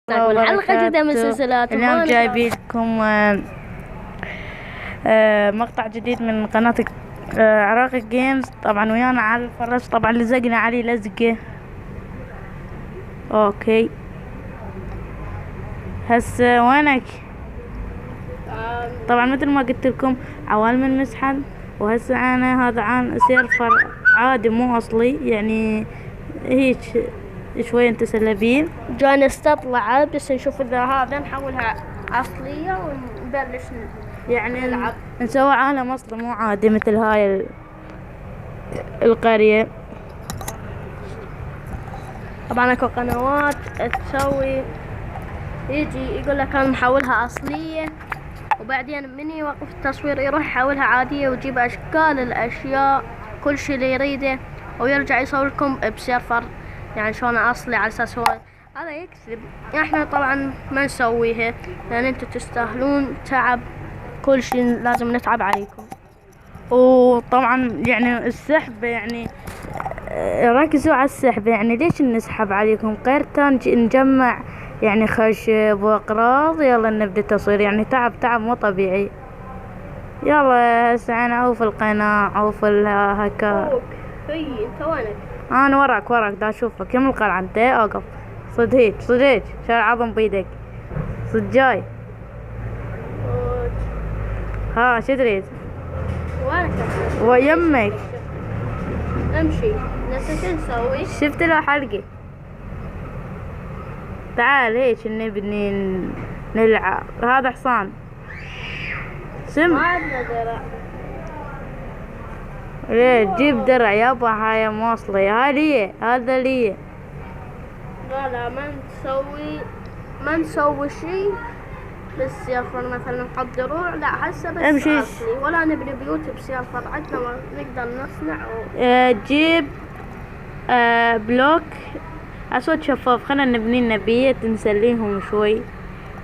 حلقة جديدة من سلسلات اليوم جايبين لكم مقطع جديد من قناة عراقي جيمز. طبعا ويانا علي الفرس، طبعا لزقنا علي لزقه. اوكي هسه وينك؟ طبعا مثل ما قلت لكم عوالم المسحل، وهسه انا هذا عن سيرفر عادي مو اصلي، يعني هيك شوية نتسلى بيه. جاي نستطلع بس نشوف اذا هذا نحولها اصلية ونبلش يعني نلعب. نسوي عالم اصلا مو عادي مثل هاي القرية. طبعا اكو قنوات تسوي يجي يقول لك انا محولها اصلية، وبعدين من يوقف التصوير يروح يحولها عادية ويجيب اشكال الاشياء كل شيء اللي يريده، ويرجع يصور لكم بسيرفر يعني شلون اصلي على اساس هو هذا يكسب. احنا طبعا ما نسويها لان انتم تستاهلون تعب، كل شيء لازم نتعب عليكم. وطبعا يعني السحب، يعني ركزوا على السحب، يعني ليش نسحب عليكم قيرتان نجمع يعني خشب واقراض. يلا نبدأ تصوير، يعني تعب مو طبيعي. يلا هسه انا عوف القناة عوف هكا. هي انت وينك؟ انا وراك دا اشوفك يم القلعة. انت اوقف صد هيك شال عظم بيدك صد جاي. ها شو تريد؟ وينك؟ ويمك امشي نسيت شو نسوي؟ شفت له حلقة. تعال هيك نبني نلعب. هذا حصان سم. ما عندنا درع. ليه تجيب درع يابا؟ هاي موصلة، هاي ليه، هذا ليه. لا ما نسوي شيء بالسيرفر، مثلا نحط دروع لا هسه بس امشي. أصلي. ولا نبني بيوت بسيرفر عندنا ما نقدر نصنع تجيب بلوك اسود شفاف. خلنا نبني لنا بيت نسليهم شوي.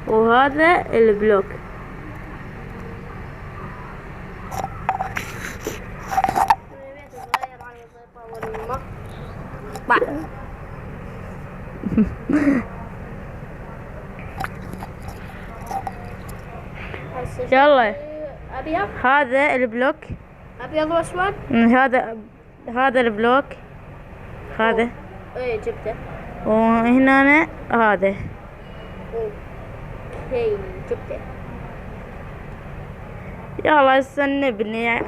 وهذا البلوك يلا ابيض. هذا البلوك ابيض واسود. هذا البلوك هذا. ايه جبته. وهنا هذا. اوكي جبته. يلا هسه نبني.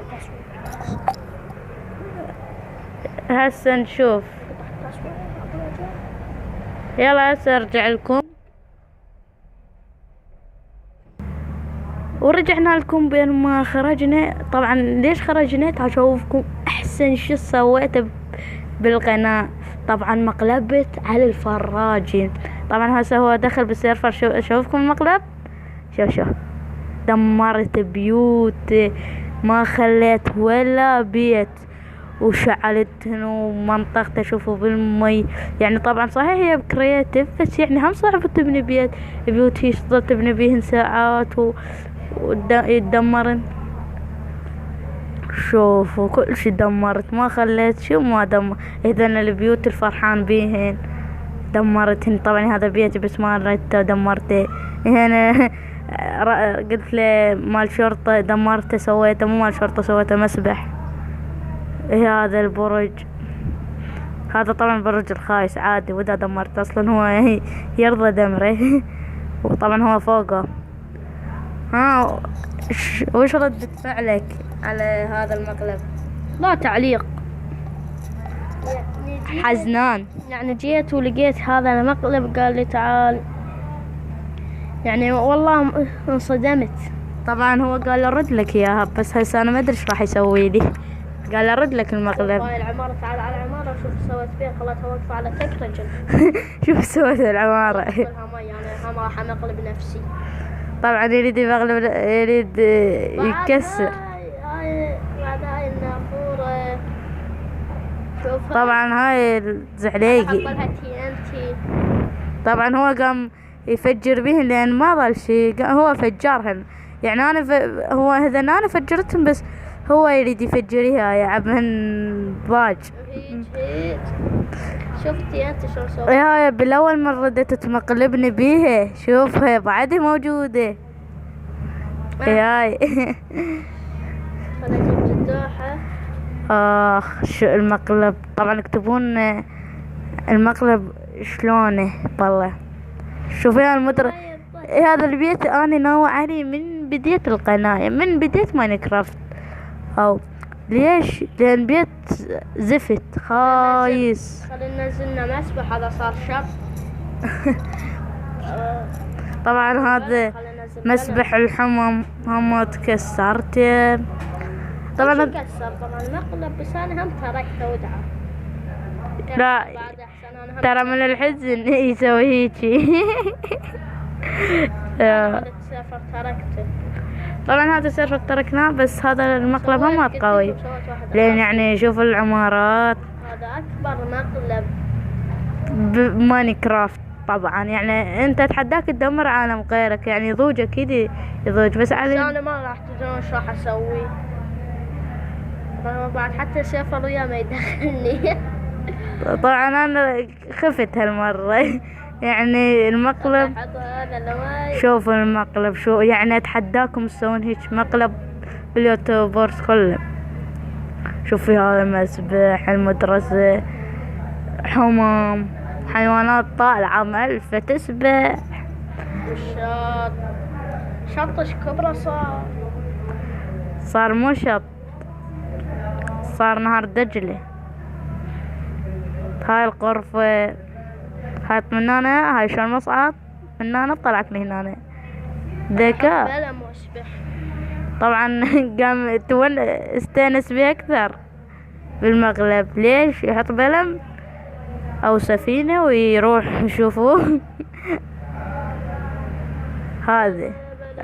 هسه نشوف. يلا هسه ارجع لكم. ورجعنا لكم بين ما خرجنا. طبعا ليش خرجنا؟ تعال اشوفكم احسن شي سويته بالقناة. طبعا مقلبت على الفراجين. طبعا هسه هو دخل بالسيرفر. شوفكم المقلب. شوف دمرت بيوت، ما خليت ولا بيت، وشعلتهن ومنطقته شوفوا بالمي. يعني طبعا صحيح هي بكرياتيف، بس يعني هم صعب تبني بيوت هيش تظل تبني بيهن ساعات ويتدمرن. شوفوا كل شي دمرت، ما خليت شو ما دمر. اذن البيوت الفرحان بيهن دمرتهن. طبعا هذا بيتي بس ما ريته دمرته. هنا قلت له مال شرطة دمرته سويته، مو مال شرطة سويته مسبح. هذا البرج، هذا طبعا برج الخايس عادي، واذا دمرت اصلا هو يرضى دمره. وطبعا هو فوقه. وش ردة فعلك على هذا المقلب؟ لا تعليق. حزنان. يعني جيت ولقيت هذا المقلب قال لي تعال، يعني والله انصدمت. طبعا هو قال ارد لك اياها، بس هسه انا ما ادري ايش راح يسوي لي. قال ارد لك المقلب. هاي العمارة، تعال على العمارة وشوف سويت فيها، خلتها واقفة على تك رجل. شوف سويت العمارة. يعني هم راح امقلب نفسي. طبعا يريد يكسر. بعد هاي النافورة شوفها. طبعا هاي الزعليقي. طبعا هو قام يفجر بيهن لان ما ظل شي، هو فجرهن. يعني هو هذن انا فجرتهم، بس هو يريد يفجريها يعبهن باج. شفتي انت شو سويت؟ يا بالاول مرة بدأت تمقلبني بيها، شوفها بعدها موجودة. ياي. خلينا نجيب جدوحة. اخ شو المقلب، طبعا اكتبون المقلب شلونه والله. شوفي المدر هذا البيت انا ناوي عليه من بداية القناة، من بداية ماينكرافت. او ليش؟ لان بيت زفت خايس. خلينا ننزلنا مسبح، هذا صار شب. طبعا هذا خلينا ننزل مسبح الحمم هم تكسرتين. طبعا طبعا كسر طبعا المقلب، بس انا هم تركته ودعه. لا بعد احسن انا هم ترى من الحزن يسوي هيجي. هذا السفر تركته. طبعا هذا السيرفر تركناه، بس هذا المقلب سويت هم قلت قوي لكم سويت واحد لان آخر. يعني شوف العمارات هذا اكبر مقلب. بماينكرافت. طبعا يعني انت تحداك تدمر عالم غيرك، يعني يضوج اكيد يضوج، بس بس على انا ما راح تدرون ايش راح اسوي. بعد حتى السفر وياه ما يدخلني. طبعا انا خفت هالمرة. يعني المقلب حط هذا اللي شوف المقلب شو يعني اتحداكم تسوون هيك مقلب باليوتيوبرز كلهم. شوفي هذا مسبح، المدرسة، حمام، حيوانات طالعة مألفة تسبح. والشط شطش كبره صار مو شط، صار نهر دجلة. هاي الغرفة، هاي من هنا، هاي شلون مصعد من هنا طلعت من هنا. ذكاء. بلا مسبح. طبعا قام استانس بيه اكثر بالمقلب. ليش؟ يحط بلم او سفينة ويروح يشوفوه. هذا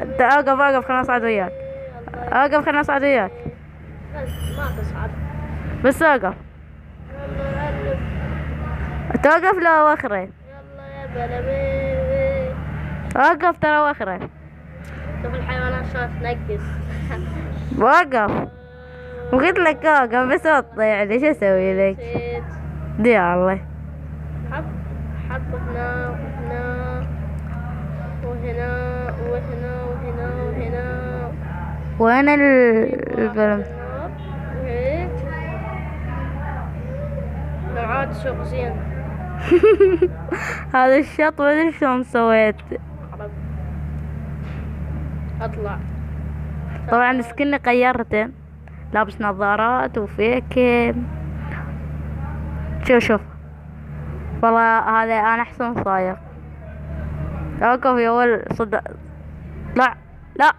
انت اقف خلنا اصعد وياك، اقف خلنا اصعد وياك، ما تصعد. بس اقف. يلا ألف. توقف لو وخره، يلا يا بلبي. وقف ترى وخره، شوف الحيوانات شلون تنقص. وقف. وقلت لك اوقف بس اطلع لي، شو اسوي لك؟ نسيت. دي الله. حط هنا وهنا وهنا وهنا وهنا وهنا. وين البلم؟ وهيك. نعاد سوق زين. هذا الشط ما ادري شلون سويت. اطلع. طبعا سكني غيرته، لابس نظارات وفيك. شوف والله هذا انا احسن صاير. اوقف يا ول صدق. لا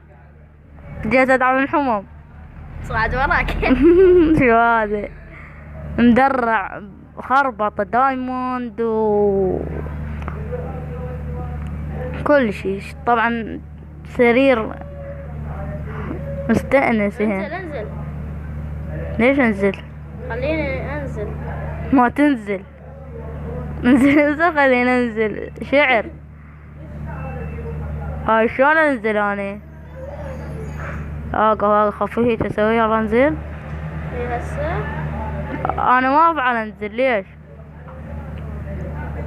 جيت ادعم الحمام. صعد وراك. شو هذا؟ مدرع خربطة دايموند كل شيء. طبعا سرير مستأنس هنا. انزل. ليش انزل؟ خليني انزل. ما تنزل. انزل خلينا ننزل. شعر. هاي شلون انزل اني؟ اقف خفيف اسوي. يلا انزل. هسه انا ما افعل انزل. ليش؟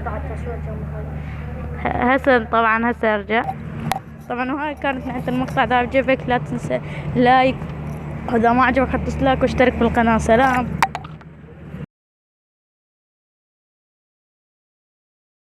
بعد تصوير جنب. هسه طبعا هسه ارجع. طبعا وهاي كانت نهاية المقطع. اذا عجبك لا تنسى لايك، واذا ما عجبك حط لايك واشترك بالقناة. سلام.